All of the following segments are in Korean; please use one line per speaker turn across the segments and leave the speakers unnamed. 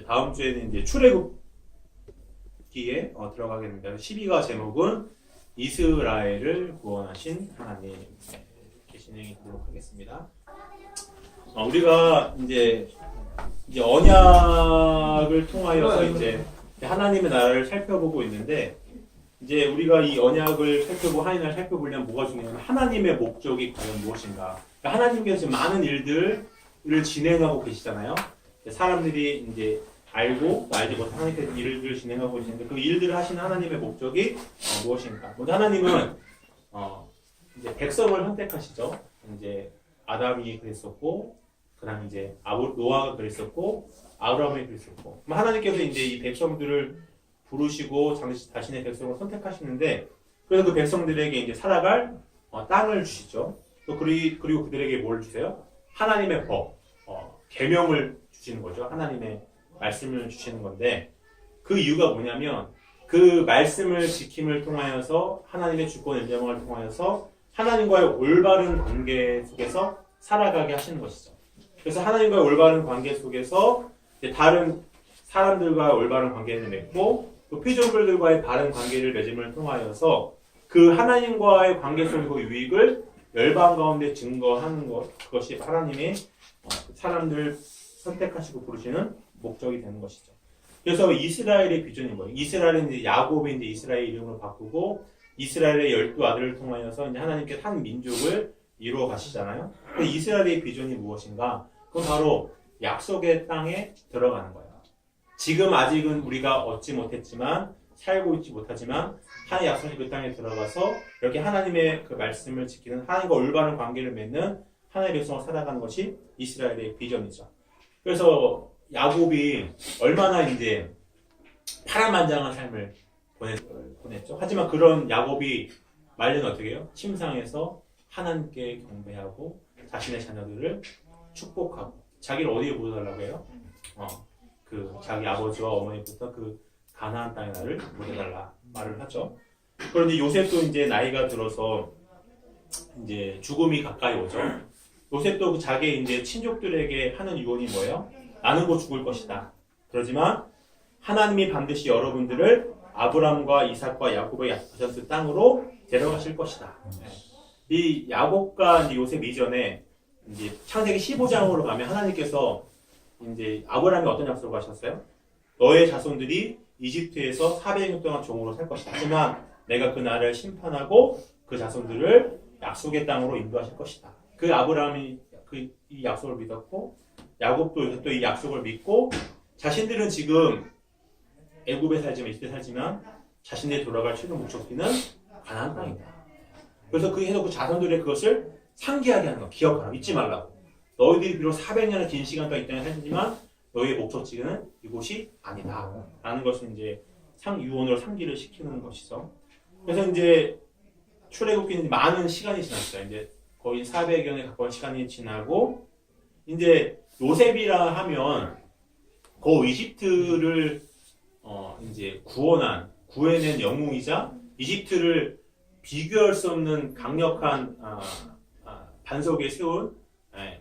다음 주에는 이제 출애굽기에 들어가게 됩니다. 12가 제목은 이스라엘을 구원하신 하나님. 이렇게 진행하도록 하겠습니다. 우리가 이제 언약을 통하여서 이제 하나님의 나라를 살펴보고 있는데, 이제 우리가 이 언약을 살펴보고 하나님의 나라를 살펴보려면 뭐가 중요하냐면 하나님의 목적이 과연 무엇인가. 그러니까 하나님께서 지금 많은 일들을 진행하고 계시잖아요. 사람들이 이제 알고 알지 못한 하나님께서 일들을 진행하고 계시는데, 그 일들을 하시는 하나님의 목적이 무엇인가. 먼저 하나님은 이제 백성을 선택하시죠. 이제 아담이 그랬었고, 그다음 이제 노아가 그랬었고, 아브라함이 그랬었고, 하나님께서 이제 이 백성들을 부르시고 자신의 백성을 선택하시는데, 그래서 그 백성들에게 이제 살아갈 땅을 주시죠. 또 그리고 그들에게 뭘 주세요? 하나님의 법, 계명을 주시는 거죠. 하나님의 말씀을 주시는 건데, 그 이유가 뭐냐면 그 말씀을 지킴을 통하여서 하나님의 주권 인정을 통하여서 하나님과의 올바른 관계 속에서 살아가게 하시는 것이죠. 그래서 하나님과의 올바른 관계 속에서 다른 사람들과 올바른 관계를 맺고, 또 피조물들과의 바른 관계를 맺음을 통하여서 그 하나님과의 관계 속의 그 유익을 열방 가운데 증거하는 그것이 하나님의 사람들 선택하시고 부르시는 목적이 되는 것이죠. 그래서 이스라엘의 비전이 뭐예요? 이스라엘은 이제 야곱의 이제 이스라엘 이름을 바꾸고, 이스라엘의 12아들을 통하여서 이제 하나님께 한 민족을 이루어 가시잖아요. 이스라엘의 비전이 무엇인가? 그건 바로 약속의 땅에 들어가는 거예요. 지금 아직은 우리가 얻지 못했지만, 살고 있지 못하지만, 하나님의 약속의 그 땅에 들어가서 이렇게 하나님의 그 말씀을 지키는, 하나님과 올바른 관계를 맺는 하나님의 백성으로 살아가는 것이 이스라엘의 비전이죠. 그래서 야곱이 얼마나 이제 파란만장한 삶을 보냈죠. 하지만 그런 야곱이 말년은 어떻게 해요? 침상에서 하나님께 경배하고 자신의 자녀들을 축복하고, 자기를 어디에 묻어달라고 해요? 그 자기 아버지와 어머니부터 그 가나안 땅의 나를 묻어달라 말을 하죠. 그런데 요셉도 이제 나이가 들어서 이제 죽음이 가까이 오죠. 요셉도 그 자기 이제 친족들에게 하는 유언이 뭐예요? 나는 곧 죽을 것이다. 그러지만 하나님이 반드시 여러분들을 아브람과 이삭과 야곱의 약속하신 땅으로 데려가실 것이다. 이 야곱과 이제 요셉 이전에 이제 창세기 15장으로 가면 하나님께서 이제 아브라함이 어떤 약속을 하셨어요? 너의 자손들이 이집트에서 400년 동안 종으로 살 것이다. 하지만 내가 그 나라를 심판하고 그 자손들을 약속의 땅으로 인도하실 것이다. 그 아브라함이 이 약속을 믿었고, 야곱도 또 이 약속을 믿고, 자신들은 지금 애굽에 살지만 이집트에 살지만 자신들이 돌아갈 최종 목적지는 가나안 땅이다. 그래서 그 자손들의 그것을 상기하게 하는 거, 기억하라, 잊지 말라고. 너희들이 비록 400년의 긴 시간 동안 이 땅에 살지만 너희의 목적지는 이곳이 아니다. 라는 것을 이제 유언으로 상기를 시키는 것이죠. 그래서 이제 출애굽기는 많은 시간이 지났어요. 이제 거의 400년에 가까운 시간이 지나고, 이제 요셉이라 하면 그 이집트를 이제 구해낸 영웅이자 이집트를 비교할 수 없는 강력한 반석에 세운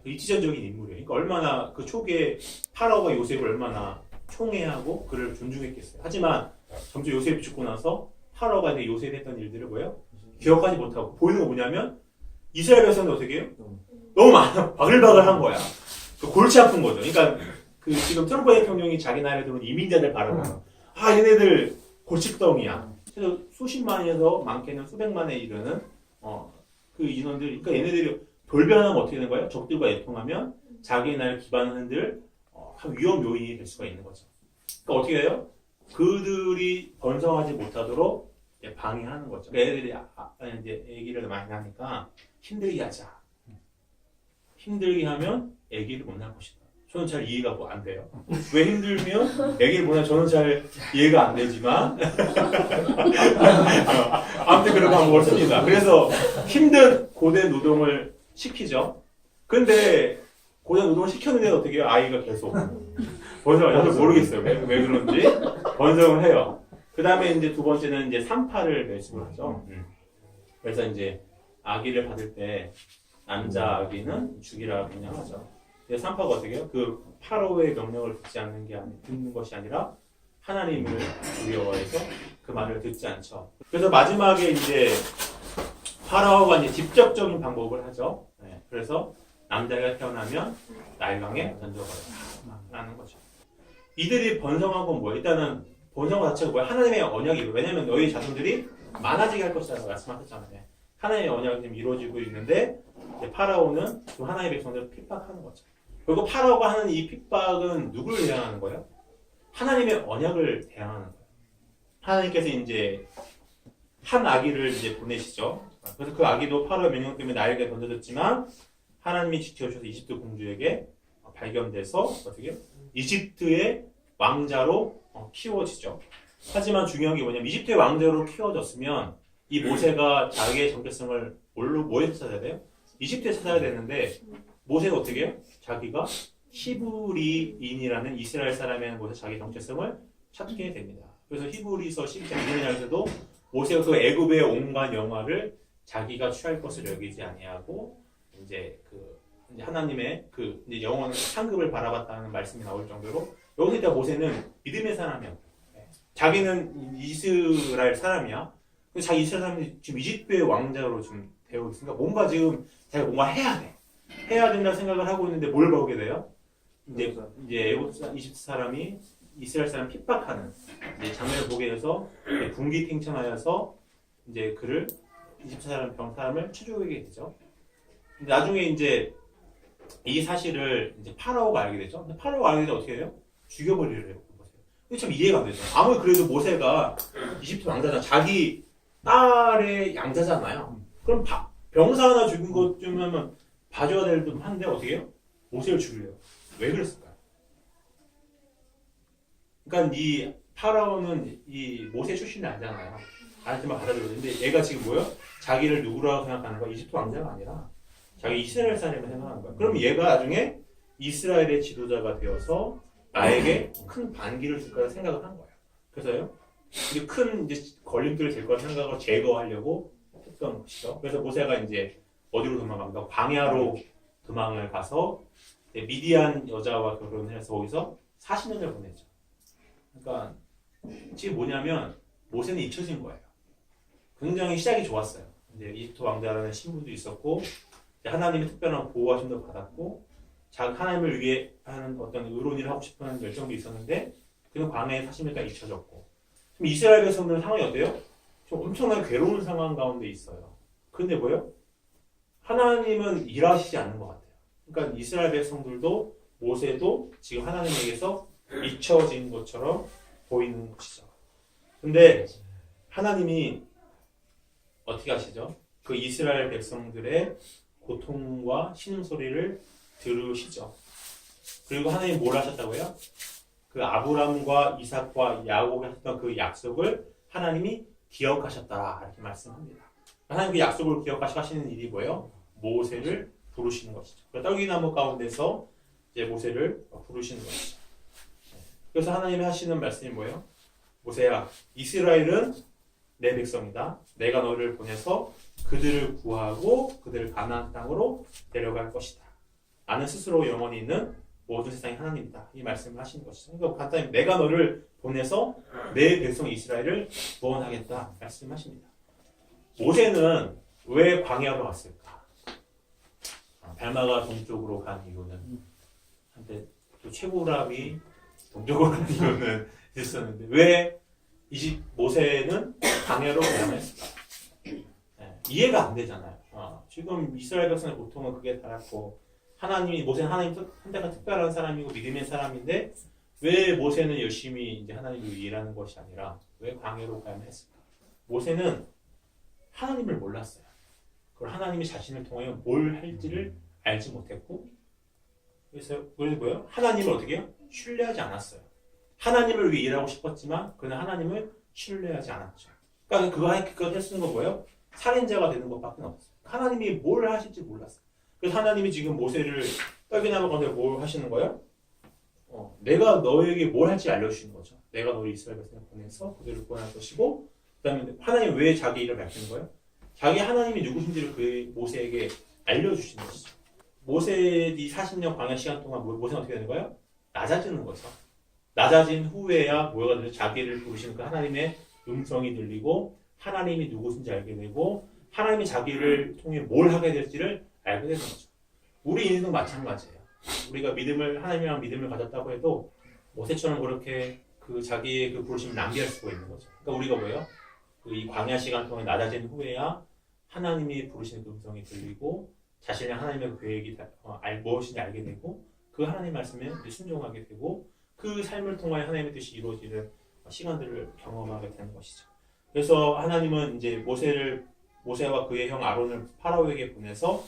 그 이치전적인 인물이에요. 그러니까 얼마나 그 초기에 파라오가 요셉을 얼마나 총애하고 그를 존중했겠어요. 하지만 점점 요셉이 죽고 나서 파라오가 이제 요셉이 했던 일들을 뭐예요? 기억하지 못하고 보이는 거 뭐냐면 이스라엘 백성들 어떻게 해요? 너무 많아. 바글바글한 거야. 그 골치 아픈 거죠. 그러니까 그 지금 트럼프 대통령이 자기 나라에 들어온 이민자들 바라보면 얘네들 골칫덩이야. 그래서 수십만에서 많게는 수백만에 이르는 그 인원들. 그러니까 얘네들이 돌변하면 어떻게 되는 거예요? 적들과 애통하면 자기 나라를 기반한들 위험 요인이 될 수가 있는 거죠. 그러니까 어떻게 해요? 그들이 번성하지 못하도록 방해하는 거죠. 그러니까 애들이 이제 아기를 많이 낳으니까 힘들게 하자. 힘들게 하면 아기를 못 낳을 것이다. 저는 잘 이해가 안 돼요. 왜 힘들면 아기를 못 낳을 저는 잘 이해가 안 되지만 아무튼 그런 방법을 씁니다. 그래서 힘든 고된 노동을 시키죠. 근데 고된 노동을 시켰는데도 어떻게 해요? 아이가 계속 번성을 해서 모르겠어요. 왜 그런지 번성을 해요. 그 다음에 이제 두 번째는 이제 산파를 맺음을 하죠. 그래서 이제 아기를 받을 때 남자 아기는 죽이라고 그냥 하죠. 이제 3파가 어떻게 해요? 그 파라오의 명령을 듣는 것이 아니라 하나님을 두려워해서 그 말을 듣지 않죠. 그래서 마지막에 이제 파라오가 이제 직접적인 방법을 하죠. 네, 그래서 남자가 태어나면 나일강에 던져버려라는 거죠. 이들이 번성한 건 뭐예요? 일단은 번성 자체가 뭐예요? 하나님의 언약이에요. 왜냐하면 너희 자손들이 많아지게 할 것이라고 말씀하셨잖아요. 하나님의 언약이 지금 이루어지고 있는데 이제 파라오는 그 하나님의 백성들을 핍박하는 거죠. 그리고 파라오가 하는 이 핍박은 누구를 대항하는 거예요? 하나님의 언약을 대항하는 거예요. 하나님께서 이제 한 아기를 이제 보내시죠. 그래서 그 아기도 파라오의 명령 때문에 나일강에 던져졌지만 하나님이 지켜주셔서 이집트 공주에게 발견돼서 어떻게 이집트의 왕자로 키워지죠. 하지만 중요한 게 뭐냐면 이집트의 왕자로 키워졌으면 이 모세가 자기의 정체성을 뭐에서 찾아야 돼요? 이집트에 찾아야 되는데 모세가 어떻게 해요? 자기가 히브리인이라는 이스라엘 사람의 곳에 자기 정체성을 찾게 됩니다. 그래서 히브리서 12장 2절에서도 모세가 그 애굽의 온갖 영화를 자기가 취할 것을 여기지 아니하고 이제 하나님의 이제 영원 상급을 바라봤다는 말씀이 나올 정도로 여기서 모세는 믿음의 사람이야. 자기는 이스라엘 사람이야. 자기 이스라엘 사람이 지금 이집트의 왕자로 지금 되어 있으니까 뭔가 지금 자기가 뭔가 해야 돼. 해야 된다고 생각을 하고 있는데 뭘 보게 돼요? 이제 이집트 사람이 이스라엘 사람 핍박하는 이제 장면을 보게 돼서 분기탱천하여서 이제 그를 이집트 사람을 추적하게 되죠. 나중에 이제 이 사실을 이제 파라오가 알게 되죠. 근데 파라오가 알게 되면 어떻게 해요? 죽여버리래요. 이게 참 이해가 안 되죠. 아무리 그래도 모세가 이집트 왕자잖아. 자기 딸의 양자잖아요. 그럼 병사 하나 죽인 것쯤은 봐줘야 될 듯 한데 어떻게 해요? 모세를 죽이래요. 왜 그랬을까요? 그러니까 이 파라오는 이 모세 출신이 아니잖아요. 아니지만 받아들였는데 얘가 지금 뭐예요? 자기를 누구라고 생각하는 거야? 이집트 왕자가 아니라 자기 이스라엘 사람을 생각하는 거야. 그럼 얘가 나중에 이스라엘의 지도자가 되어서 나에게 큰 반기를 줄 거라 생각을 한 거예요. 그래서요, 이제 큰 이제 걸림돌이 될 거라 생각을 제거하려고 했던 것이죠. 그래서 모세가 이제 어디로 도망갑니까? 광야로 도망을 가서 미디안 여자와 결혼해서 거기서 40년을 보냈죠. 그러니까 지금 뭐냐면 모세는 잊혀진 거예요. 굉장히 시작이 좋았어요. 이제 이집트 왕자라는 신분도 있었고 하나님의 특별한 보호하심도 받았고 하나님을 위해 하는 어떤 의로운 일을 하고 싶은 열정도 있었는데 그는 광야에 40년간 잊혀졌고 지금 이스라엘 백성들은 상황이 어때요? 좀 엄청나게 괴로운 상황 가운데 있어요. 근데 뭐예요? 하나님은 일하시지 않는 것 같아요. 그러니까 이스라엘 백성들도 모세도 지금 하나님에게서 잊혀진 것처럼 보이는 것이죠. 근데 하나님이 어떻게 하시죠? 그 이스라엘 백성들의 고통과 신음소리를 들으시죠. 그리고 하나님이 뭘 하셨다고요? 그 아브람과 이삭과 야곱이 하셨던 그 약속을 하나님이 기억하셨다 이렇게 말씀합니다. 하나님 그 약속을 기억하시고 하시는 일이 뭐예요? 모세를 부르시는 것이죠. 떨기나무 가운데서 이제 모세를 부르시는 것이죠. 그래서 하나님이 하시는 말씀이 뭐예요? 모세야, 이스라엘은 내 백성이다. 내가 너를 보내서 그들을 구하고 그들을 가나안 땅으로 데려갈 것이다. 나는 스스로 영원히 있는 모든 세상의 하나님이다. 이 말씀을 하시는 것이죠. 그러니까 간단히 내가 너를 보내서 내 백성 이스라엘을 구원하겠다 말씀하십니다. 모세는 왜 광야로 갔을까? 달마가 동쪽으로 간 이유는 한때 또 최고람이 동쪽으로 간 이유는 있었는데 왜 모세는 광야로 가야만 했을까? 이해가 안 되잖아요. 지금 이스라엘 백성의 고통은 그게 달았고 모세는 하나님 한테가 특별한 사람이고 믿음의 사람인데 왜 모세는 열심히 이제 하나님을 일하는 것이 아니라 왜 광야로 가야만 했을까? 모세는 하나님을 몰랐어요. 그걸 하나님이 자신을 통하여 뭘 할지를 알지 못했고 그래서 뭐예요? 하나님을 어떻게 해요? 신뢰하지 않았어요. 하나님을 위해 일하고 싶었지만 그는 하나님을 신뢰하지 않았죠. 그러니까 그거 했는 건 뭐예요? 살인자가 되는 것밖에 없어요. 하나님이 뭘 하실지 몰랐어요. 그래서 하나님이 지금 모세를 떨기나무 가운데 뭘 하시는 거예요? 내가 너에게 뭘 할지 알려주시는 거죠. 내가 너를 이스라엘 백성을 보내서 그들을 구원할 것이고 그 다음에 하나님 왜 자기 일을 밝히는 거예요? 자기 하나님이 누구신지를 그 모세에게 알려주시는 것이죠. 모세 이 40년 광야 시간 동안 모세는 어떻게 되는 거예요? 낮아지는 거죠. 낮아진 후에야 뭐가 되죠? 자기를 부르시는 그 하나님의 음성이 들리고 하나님이 누구신지 알게 되고 하나님이 자기를 통해 뭘 하게 될지를 알게 되는 거죠. 우리 인생도 마찬가지예요. 우리가 하나님이랑 믿음을 가졌다고 해도 모세처럼 그렇게 그 자기의 그 부르심을 낭비할 수가 있는 거죠. 그러니까 우리가 뭐예요? 이 광야 시간 동안 낮아진 후에야 하나님이 부르시는 그 음성이 들리고 자신의 하나님의 그 계획이 무엇인지 알게 되고 그 하나님 말씀에 순종하게 되고 그 삶을 통하여 하나님의 뜻이 이루어지는 시간들을 경험하게 되는 것이죠. 그래서 하나님은 이제 모세와 그의 형 아론을 파라오에게 보내서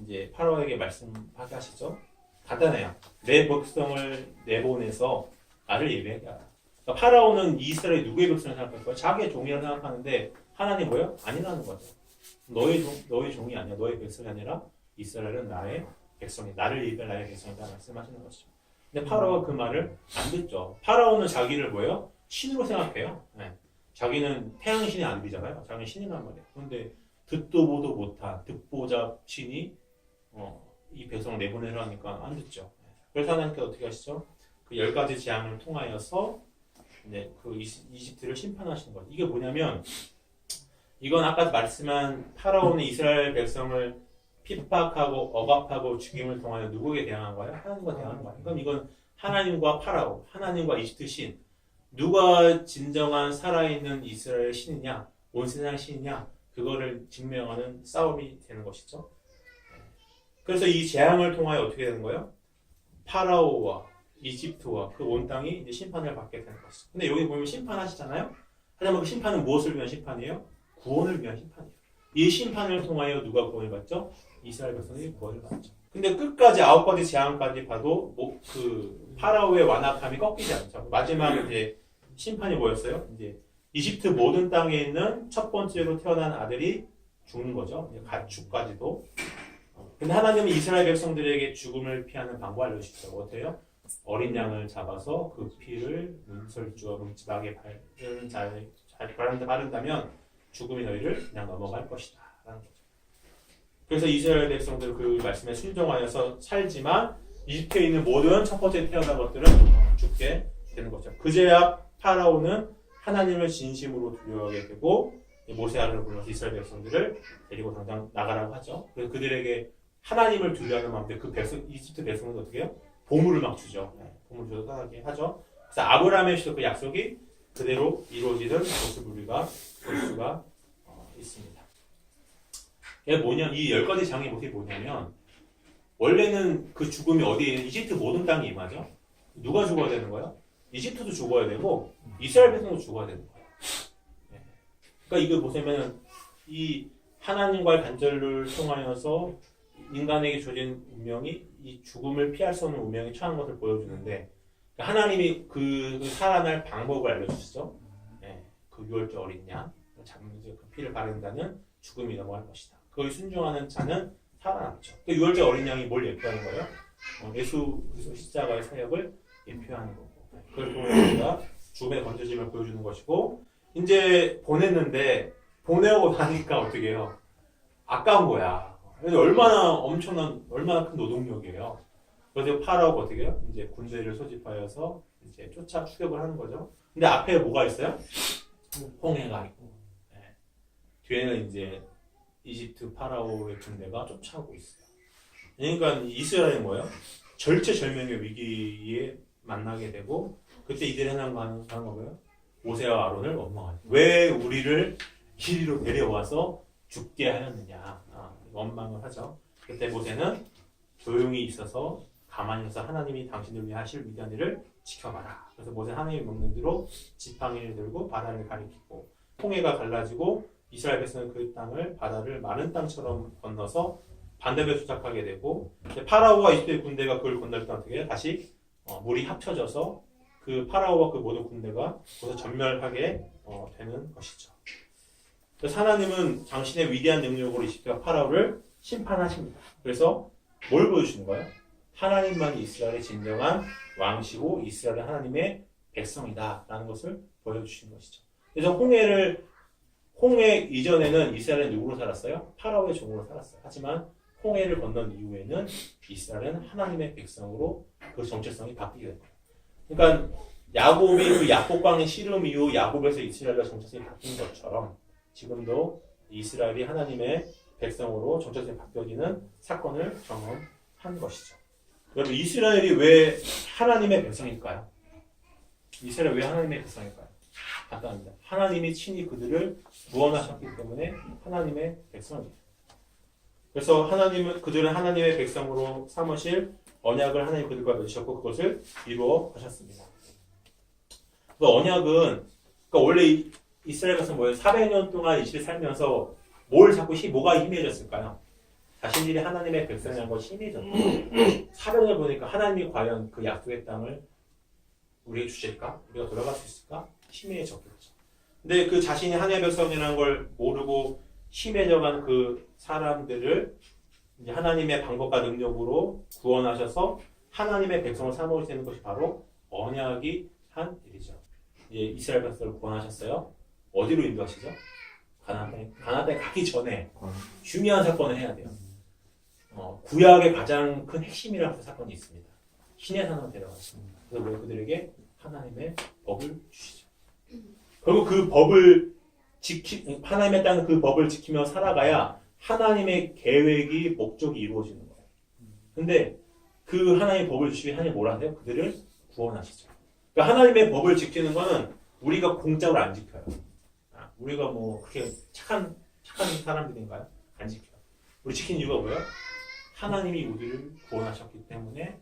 이제 파라오에게 말씀하게 하시죠. 간단해요. 내 백성을 내보내서 나를 예배하게 하라. 그러니까 파라오는 이스라엘 누구의 백성을 생각할 거야? 자기의 종이라고 생각하는데 하나님 뭐예요? 아니라는 거죠. 너의 종이 아니야. 너의 백성이 아니라 이스라엘은 나의 백성이 나를 예배할 나의 백성이다 말씀하시는 것이죠. 근데 파라오가 그 말을 안 듣죠. 파라오는 자기를 뭐예요? 신으로 생각해요. 네. 자기는 태양신이 아들이잖아요. 자기는 신이란 말이에요. 그런데 듣도 보도 못한 득보잡 신이 이 백성을 내보내라 하니까 안 듣죠. 그래서 하나님께서 어떻게 하시죠? 그 10가지 재앙을 통하여서 그 이집트를 심판하시는 거죠. 이게 뭐냐면 이건 아까 말씀한 파라오는 이스라엘 백성을 핍박하고 억압하고 죽임을 통하여 누구에게 대항한 거예요? 하나님과 대항한 거예요. 그럼 이건 하나님과 파라오, 하나님과 이집트 신 누가 진정한 살아있는 이스라엘 신이냐 온 세상 신이냐 그거를 증명하는 싸움이 되는 것이죠. 그래서 이 재앙을 통하여 어떻게 되는 거예요? 파라오와 이집트와 그 온 땅이 이제 심판을 받게 되는 것이죠. 근데 여기 보면 심판하시잖아요. 하지만 그 심판은 무엇을 위한 심판이에요? 구원을 위한 심판이에요. 이 심판을 통하여 누가 구원을 받죠? 이스라엘 백성이 구원을 받죠. 근데 끝까지 9가지 재앙까지 봐도 그 파라오의 완악함이 꺾이지 않죠. 마지막에 이제 심판이 뭐였어요? 이제 이집트 모든 땅에 있는 첫 번째로 태어난 아들이 죽는 거죠. 가축까지도. 근데 하나님은 이스라엘 백성들에게 죽음을 피하는 방법을 알려주시죠. 어때요? 어린 양을 잡아서 그 피를 문설주와 문지방에 바른다면 죽음이 너희를 그냥 넘어갈 것이다. 라는 거죠. 그래서 이스라엘 백성들 그 말씀에 순종하여서 살지만 이집트에 있는 모든 첫 번째 태어난 것들은 죽게 되는 거죠. 그제야 파라오는 하나님을 진심으로 두려워하게 되고 모세 아론을 불러서 이스라엘 백성들을 데리고 당장 나가라고 하죠. 그래서 그들에게 하나님을 두려워하는 마음에 그 이집트 백성은 어떻게 해요? 보물을 막 주죠. 보물을 줘서 떠나게 하죠. 그래서 아브라함의 주신 그 약속이 그대로 이루어지는 모습을 우리가 볼 수가 있습니다. 이게 이 10가지 장의 모습이 뭐냐면 원래는 그 죽음이 어디에 있는 이집트 모든 땅에 임하죠. 누가 죽어야 되는 거예요? 이집트도 죽어야 되고 이스라엘 백성도 죽어야 되는 거예요. 그러니까 이거 보시면 이 하나님과의 단절을 통하여서 인간에게 주어진 운명이 이 죽음을 피할 수 없는 운명에 처한 것을 보여주는데 하나님이 그 살아날 방법을 알려주시죠. 그 유월절 어린 양 잡으면서 그 피를 바른다는 죽음이 넘어갈 것이다. 그걸 순종하는 자는 살아남죠. 그 유월절 어린 양이 뭘 예표하는 거예요? 예수 십자가의 사역을 예표하는 거고 그걸 통해 우리가 죽음의 건져짐을 보여주는 것이고 이제 보내고 나니까 어떻게 해요? 아까운 거야. 얼마나 큰 노동력이에요. 그래서 파라오가 어떻게 해요? 이제 군대를 소집하여서 이제 추격을 하는 거죠. 근데 앞에 뭐가 있어요? 홍해가 있고, 뒤에는 이제 이집트 파라오의 군대가 쫓아오고 있어요. 그러니까 이스라엘은 뭐예요? 절체절명의 위기에 만나게 되고, 그때 이들이 하는 거 뭐예요? 모세와 아론을 원망하죠. 왜 우리를 이리로 데려와서 죽게 하였느냐. 원망을 하죠. 그때 모세는 조용히 있어서 가만히 있어서 하나님이 당신을 위해 하실 위대한 일을 지켜봐라. 그래서 모세 하나님이 먹는 대로 지팡이를 들고 바다를 가리키고 홍해가 갈라지고 이스라엘 백성은 그 땅을 바다를 마른 땅처럼 건너서 반대로 도착하게 되고 파라오와 이집트의 군대가 그걸 건널 때 어떻게 해요? 다시 물이 합쳐져서 그 파라오와 그 모든 군대가 거기서 전멸하게 되는 것이죠. 그래서 하나님은 당신의 위대한 능력으로 이집트와 파라오를 심판하십니다. 그래서 뭘 보여주시는 거예요? 하나님만이 이스라엘의 진정한 왕시고 이스라엘은 하나님의 백성이다 라는 것을 보여주시는 것이죠. 그래서 홍해 이전에는 이스라엘은 누구로 살았어요? 파라오의 종으로 살았어요. 하지만 홍해를 건넌 이후에는 이스라엘은 하나님의 백성으로 그 정체성이 바뀌게 된 거예요. 그러니까 야곱이 그 약복강의 씨름 이후 야곱에서 이스라엘과 정체성이 바뀐 것처럼 지금도 이스라엘이 하나님의 백성으로 정체성이 바뀌어지는 사건을 경험한 것이죠. 여러분 이스라엘이 왜 하나님의 백성일까요? 이스라엘 왜 하나님의 백성일까요? 간단합니다. 하나님이 친히 그들을 구원하셨기 때문에 하나님의 백성입니다. 그래서 하나님은 그들은 하나님의 백성으로 삼으실 언약을 하나님 그들과 맺으셨고 그것을 이루어 가셨습니다. 그 언약은 그러니까 원래 이스라엘 백성 뭐예요? 400년 동안 이스라엘 살면서 뭘 자꾸 뭐가 희미해졌을까요? 자신들이 하나님의 백성이라는 것이 희미해졌고 400년 보니까 하나님이 과연 그 약속의 땅을 우리에게 주실까? 우리가 돌아갈 수 있을까? 희미해졌겠죠. 근데 그 자신이 하나님의 백성이라는 걸 모르고 희미해져간 그 사람들을 이제 하나님의 방법과 능력으로 구원하셔서 하나님의 백성을 삼으시는 것이 바로 언약이 한 일이죠. 이제 이스라엘 백성을 구원하셨어요. 어디로 인도하시죠? 가나안에 가기 전에 중요한 사건을 해야 돼요. 구약의 가장 큰 핵심이라는 그 사건이 있습니다. 신의 산으로 데려갔습니다. 그래서 그들에게 하나님의 법을 주시죠. 그리고 그 법을 하나님의 땅 그 법을 지키며 살아가야 하나님의 계획이 목적이 이루어지는 거예요. 근데 그 하나님의 법을 주시면 하나님이 뭐라 하세요? 그들을 구원하시죠. 그러니까 하나님의 법을 지키는 거는 우리가 공짜로 안 지켜요. 우리가 뭐 그렇게 착한 사람들인가요? 안 지켜요. 우리 지키는 이유가 뭐예요? 하나님이 우리를 구원하셨기 때문에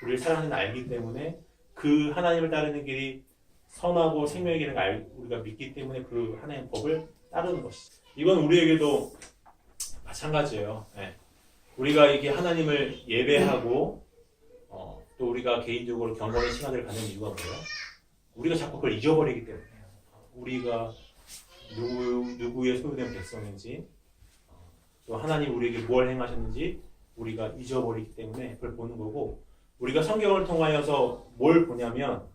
우리를 사랑하는 알기 때문에 그 하나님을 따르는 길이 선하고 생명의 길을 우리가 믿기 때문에 그 하나님의 법을 따르는 것이죠. 이건 우리에게도 마찬가지예요. 네. 우리가 이게 하나님을 예배하고 또 우리가 개인적으로 경건의 시간을 갖는 이유가 뭐예요? 우리가 자꾸 그걸 잊어버리기 때문에요. 우리가 누구의 소유된 백성인지 또 하나님 우리에게 무엇을 행하셨는지 우리가 잊어버리기 때문에 그걸 보는 거고 우리가 성경을 통하여서 뭘 보냐면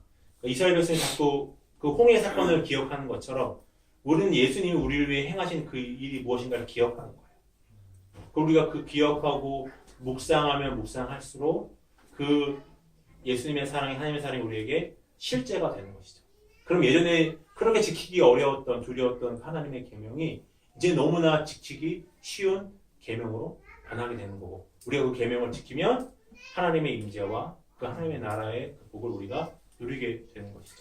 이스라엘 백성이 자꾸 그 홍해 사건을 기억하는 것처럼 우리는 예수님이 우리를 위해 행하신 그 일이 무엇인가를 기억하는 거예요. 그리고 우리가 그 기억하고 묵상하면 묵상할수록 그 예수님의 사랑이 하나님의 사랑이 우리에게 실제가 되는 것이죠. 그럼 예전에 그렇게 지키기 어려웠던 두려웠던 하나님의 계명이 이제 너무나 지키기 쉬운 계명으로 변하게 되는 거고 우리가 그 계명을 지키면 하나님의 임재와 그 하나님의 나라의 그 복을 우리가 누리게 되는 것이죠.